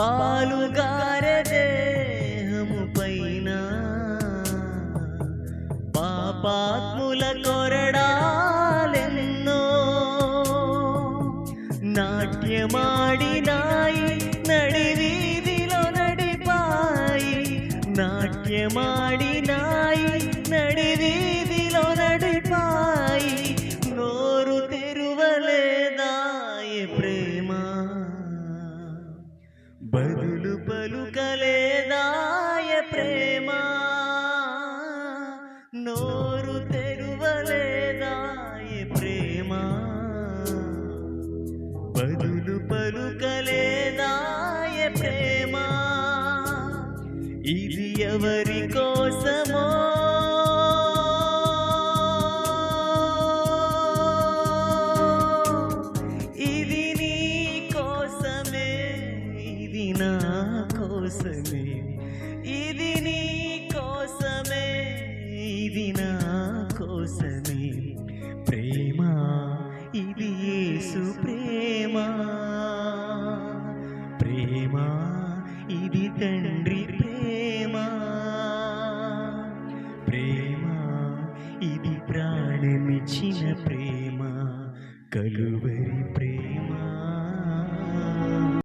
పాలుగారె దేహము పైన పాపాత్ముల కొరడాలెన్నో నాట్యమాడినాయి నడివీధిలో నడిపాయి నాట్యమాడినాయి నడివీధిలో నడిపాయి నోరు తెరువలేదాయ ప్రేమ బదులు పలుకలేదాయ ప్రేమ నోరు తెరువలేదాయ ప్రేమ బదులు పలుకలేదాయ ప్రేమ ఇది ఎవరి కోసమో ఇది నీ కోసమే ఇది నా కోసమే ఇది నీ కోసమే ఇది నా కోసమే ప్రేమ ఇది యేసు ప్రేమ ప్రేమ ఇది తండ్రి ప్రేమ ప్రేమ ఇది ప్రాణమిచ్చిన ప్రేమ కలువరి ప్రేమ